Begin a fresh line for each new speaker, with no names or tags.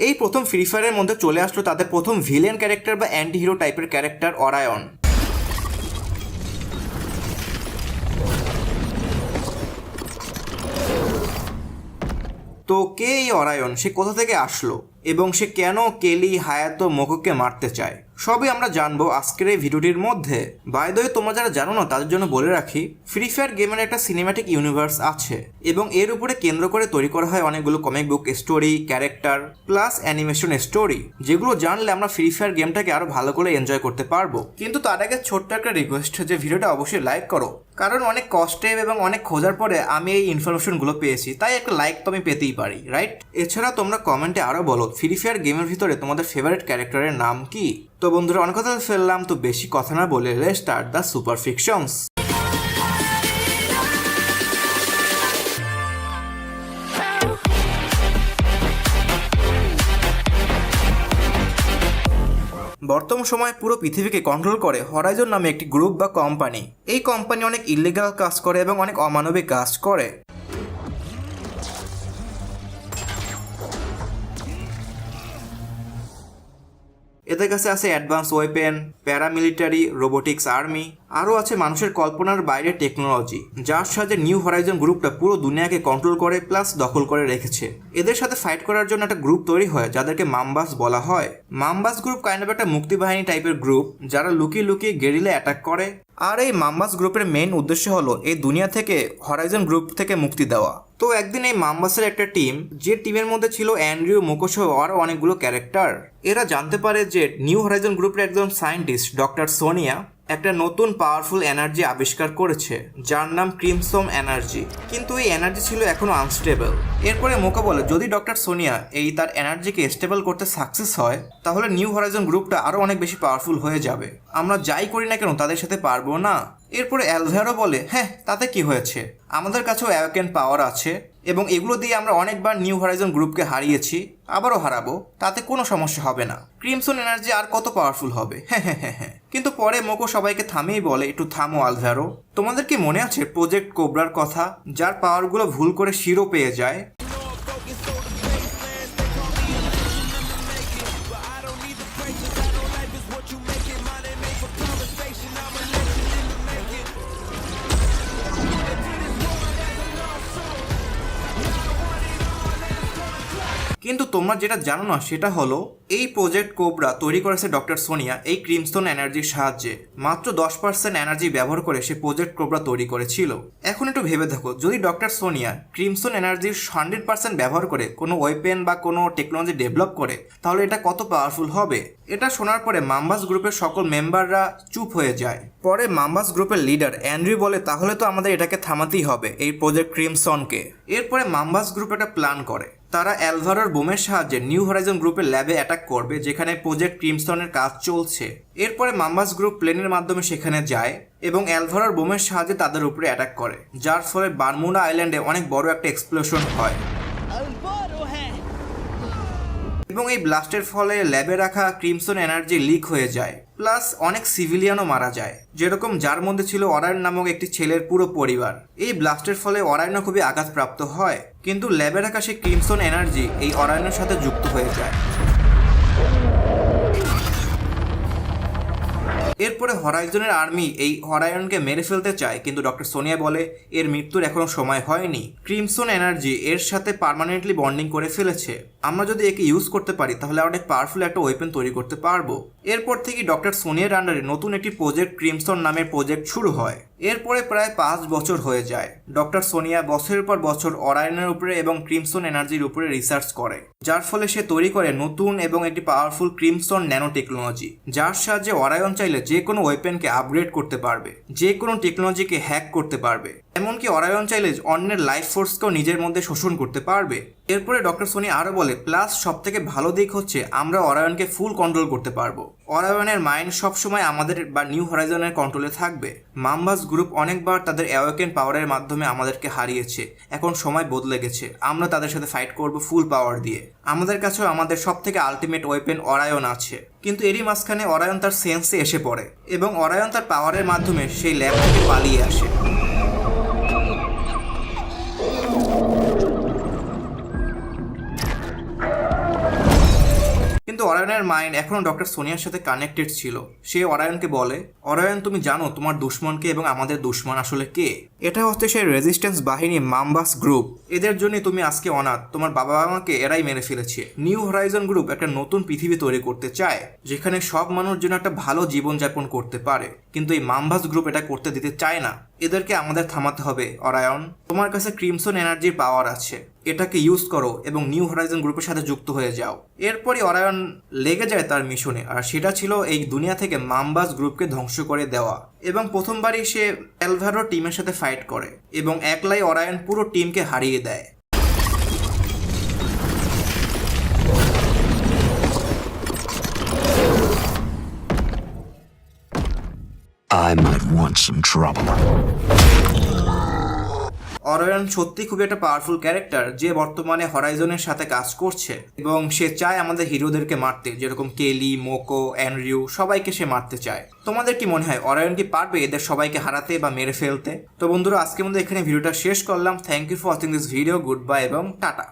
এই প্রথম ফ্রি ফায়ারের মধ্যে চলে আসলো তাদের প্রথম ভিলেন ক্যারেক্টার বা অ্যান্টি হিরো টাইপের ক্যারেক্টার অরায়ন। তো কে এই অরায়ন, সে কোথা থেকে আসলো এবং সে কেন কেলি, হায়াতো, মোকোকে মারতে চায়, সবই আমরা জানবো আজকের এই ভিডিওটির মধ্যে। বাই দ্য ওয়ে, তোমরা যারা জানো না তাদের জন্য বলে রাখি, ফ্রি ফায়ার গেমের একটা সিনেম্যাটিক ইউনিভার্স আছে এবং এর উপরে কেন্দ্র করে তৈরি করা হয় অনেকগুলো comic book story, character plus animation story, যেগুলো জানলে আমরা ফ্রি ফায়ার গেমটাকে আরো ভালো করে এনজয় করতে পারবো। কিন্তু তার আগে ছোট্ট একটা রিকোয়েস্ট, যে ভিডিওটা অবশ্যই লাইক করো, কারণ অনেক কষ্টে এবং অনেক খোঁজার পরে আমি এই ইনফরমেশনগুলো পেয়েছি, তাই একটা লাইক তো আমি পেতেই পারি, রাইট? এছাড়া তোমরা কমেন্টে আরো বলো ফ্রি ফায়ার গেমের ভিতরে তোমাদের ফেভারিট ক্যারেক্টারের নাম কি। তো বন্ধুরা, অনেক কথা ফেললাম, তো বেশি কথা না বলে let's start the super fictions. বর্তমান সময়ে পুরো পৃথিবীকে কন্ট্রোল করে হরাইজন নামে একটি গ্রুপ বা কোম্পানি। এই কোম্পানি অনেক ইলিগাল কাজ করে এবং অনেক অমানবিক কাজ করে। এদের কাছে আছে advance weapon, paramilitary, robotics army, আরও আছে মানুষের কল্পনার বাইরে টেকনোলজি, যার সাহায্যে নিউ হরাইজন গ্রুপটা পুরো দুনিয়াকে কন্ট্রোল করে প্লাস দখল করে রেখেছে। এদের সাথে ফাইট করার জন্য একটা গ্রুপ তৈরি হয় যাদেরকে মাম্বাস বলা হয়। মাম্বাস গ্রুপ কাইন্ড অফ একটা মুক্তিবাহিনী টাইপের গ্রুপ, যারা লুকিয়ে লুকিয়ে গেরিলা অ্যাটাক করে। আর এই মাম্বাস গ্রুপের মেইন উদ্দেশ্য হলো এই দুনিয়া থেকে হরাইজন গ্রুপ থেকে মুক্তি দেওয়া। তো একদিন এই মাম্বাসের একটা টিম, যে টিমের মধ্যে ছিল অ্যান্ড্রিউ, মোকো সহ আরও অনেকগুলো ক্যারেক্টার, এরা জানতে পারে যে নিউ হরাইজন গ্রুপের একজন সায়েন্টিস্ট ডক্টর সোনিয়া একটা নতুন পাওয়ারফুল এনার্জি আবিষ্কার করেছে, যার নাম ক্রিমসন এনার্জি। কিন্তু এই এনার্জি ছিল এখনো আনস্টেবল। এরপরে মোকা বলে যদি ডক্টর সোনিয়া এই তার এনার্জিকে স্টেবল করতে সাকসেস হয়, তাহলে নিউ হরাইজন গ্রুপটা আরো অনেক বেশি পাওয়ারফুল হয়ে যাবে। আমরা যাই করি না কেন তাদের সাথে পারবো না। এরপরে অ্যালভেরো বলে, হ্যাঁ তাতে কি হয়েছে, আমাদের কাছেও অ্যাওয়েকেন পাওয়ার আছে এবং এগুলো দিয়ে আমরা অনেকবার নিউ হরাইজন গ্রুপকে হারিয়েছি, আবারও হারাবো, তাতে কোনো সমস্যা হবে না। ক্রিমসন এনার্জি আর কত পাওয়ারফুল হবে, হ্যাঁ হ্যাঁ হ্যাঁ হ্যাঁ। কিন্তু পরে মোকো সবাইকে থামিয়েই বলে, একটু থামো আলভেরো, তোমাদের কি মনে আছে প্রজেক্ট কোবরার কথা, যার পাওয়ারগুলো ভুল করে শিরো পেয়ে যায়? কিন্তু তোমরা যেটা জানো না সেটা হলো এই প্রজেক্ট কোবরা তৈরি করেছে ডক্টর সোনিয়া এই ক্রিমস্টোন এনার্জির সাহায্যে। মাত্র 10% এনার্জি ব্যবহার করে সে প্রজেক্ট কোবরা তৈরি করেছিল। এখন একটু ভেবে দেখো, যদি ডক্টর সোনিয়া ক্রিমস্টোন এনার্জির 100% ব্যবহার করে কোনো ওয়েপেন বা কোনো টেকনোলজি ডেভেলপ করে, তাহলে এটা কত পাওয়ারফুল হবে। এটা শোনার পরে মাম্বাস গ্রুপের সকল মেম্বাররা চুপ হয়ে যায়। পরে মাম্বাস গ্রুপের লিডার অ্যান্ড্রিউ বলে, তাহলে তো আমাদের এটাকে থামাতেই হবে, এই প্রজেক্ট ক্রিমসনকে। এরপরে মাম্বাস গ্রুপ একটা প্ল্যান করে, তারা অ্যালভারোর বোমের সাহায্যে নিউ হরাইজন গ্রুপের ল্যাবে অ্যাটাক করবে যেখানে প্রজেক্ট ক্রিমসনের কাজ চলছে। এরপরে মাম্বাস গ্রুপ প্লেনের মাধ্যমে সেখানে যায় এবং অ্যালভারোর বোমের সাহায্যে তাদের উপরে অ্যাটাক করে, যার ফলে বারমুডা আইল্যান্ডে অনেক বড় একটা এক্সপ্লোশন হয় এবং এই ব্লাস্টের ফলে ল্যাবে রাখা ক্রিমসন এনার্জি লিক হয়ে যায়, প্লাস অনেক সিভিলিয়ানও মারা যায়, যেরকম যার মধ্যে ছিল অরায়ন নামক একটি ছেলের পুরো পরিবার। এই ব্লাস্টের ফলে অরায়নও খুবই আঘাতপ্রাপ্ত হয়, কিন্তু ল্যাবে রাখা সেই ক্রিমসন এনার্জি এই অরায়নের সাথে যুক্ত হয়ে যায়। এরপরে হরাইজনের আর্মি এই হরায়নকে মেরে ফেলতে চায়, কিন্তু ডক্টর সোনিয়া বলে এর মৃত্যুর এখনো সময় হয়নি, ক্রিমসন এনার্জি এর সাথে পার্মানেন্টলি বন্ডিং করে ফেলেছে, আমরা যদি একে ইউজ করতে পারি তাহলে অনেক পাওয়ারফুল একটা ওয়েপেন তৈরি করতে পারবো। এরপর থেকে ডক্টর সোনিয়ার আন্ডারে নতুন একটি প্রজেক্ট ক্রিমসন নামের প্রজেক্ট শুরু হয়। এরপরে প্রায় 5 বছর হয়ে যায়। ডক্টর সোনিয়া বছরের পর বছর অরায়নের উপরে এবং ক্রিমসন এনার্জির উপরে রিসার্চ করে, যার ফলে সে তৈরি করে নতুন এবং একটি পাওয়ারফুল ক্রিমসন ন্যানো টেকনোলজি, যার সাহায্যে অরায়ন চাইলে যে কোনো ওয়েপেনকে আপগ্রেড করতে পারবে, যে কোনো টেকনোলজিকে হ্যাক করতে পারবে, এমনকি অরায়ন চাইলে অন্যের লাইফ ফোর্সকেও নিজের মধ্যে শোষণ করতে পারবে। এরপরে ডক্টর সোনি আরো বলে, প্লাস সব থেকে ভালো দিক হচ্ছে আমরা অরায়নকে ফুল কন্ট্রোল করতে পারবো, অরায়নের মাইন্ড সবসময় আমাদের বা নিউ হরাইজনের কন্ট্রোলে থাকবে। মাম্বাস গ্রুপ অনেকবার তাদের অ্যাওয়েকেন পাওয়ারের মাধ্যমে আমাদেরকে হারিয়েছে, এখন সময় বদলে গেছে, আমরা তাদের সাথে ফাইট করব ফুল পাওয়ার দিয়ে। আমাদের কাছেও আমাদের সব থেকে আলটিমেট ওয়েপেন অরায়ন আছে। কিন্তু এরই মাঝখানে অরায়ন তার সেন্সে এসে পড়ে এবং অরায়ন তার পাওয়ারের মাধ্যমে সেই ল্যাব থেকে পালিয়ে আসে। কিন্তু অরায়নের মাইন্ড এখনো ডক্টর সোনিয়ার সাথে কানেক্টেড ছিল। সে অরায়নকে বলে, অরায়ন তুমি জানো তোমার দুশ্মনকে এবং আমাদের দুশ্মন আসলে কে? এটা হচ্ছে সেই রেজিস্ট্যান্স বাহিনী মাম্বাস গ্রুপ। এদের জন্য তুমি আজকে অনাথ, তোমার বাবা মাকে এরাই মেরে ফেলেছে। নিউ হরাইজন গ্রুপ একটা নতুন পৃথিবী তৈরি করতে চায় যেখানে সব মানুষ যেন একটা ভালো জীবনযাপন করতে পারে, কিন্তু এই মাম্বাস গ্রুপ এটা করতে দিতে চায় না। এদেরকে আমাদের থামাতে হবে অরায়ন। তোমার কাছে ক্রিমসন এনার্জির পাওয়ার আছে, এটাকে ইউজ করো এবং নিউ হরাইজন গ্রুপের সাথে যুক্ত হয়ে যাও। এরপরই অরায়ন লেগে যায় তার মিশনে, আর সেটা ছিল এই দুনিয়া থেকে মাম্বাস গ্রুপকে ধ্বংস করে দেওয়া। এবং প্রথমবারই সে অ্যালভারো টিমের সাথে ফাইট করে এবং একলাই অরায়ন পুরো টিমকে হারিয়ে দেয়।
I might want some trouble.
Orion সত্যি খুবই একটা পাওয়ারফুল ক্যারেক্টার যে বর্তমানে হরাইজনের সাথে কাজ করছে এবং সে চায় আমাদের হিরোদেরকে মারতে, যেরকম কেলি, মোকো, অ্যান্ড্রিউ, সবাইকে সে মারতে চায়। তোমাদের কি মনে হয় অরায়ন কি পারবে এদের সবাইকে হারাতে বা মেরে ফেলতে? তো বন্ধুরা, আজকের মধ্যে এখানে ভিডিওটা শেষ করলাম। Thank you for watching this video. Good bye এবং টাটা।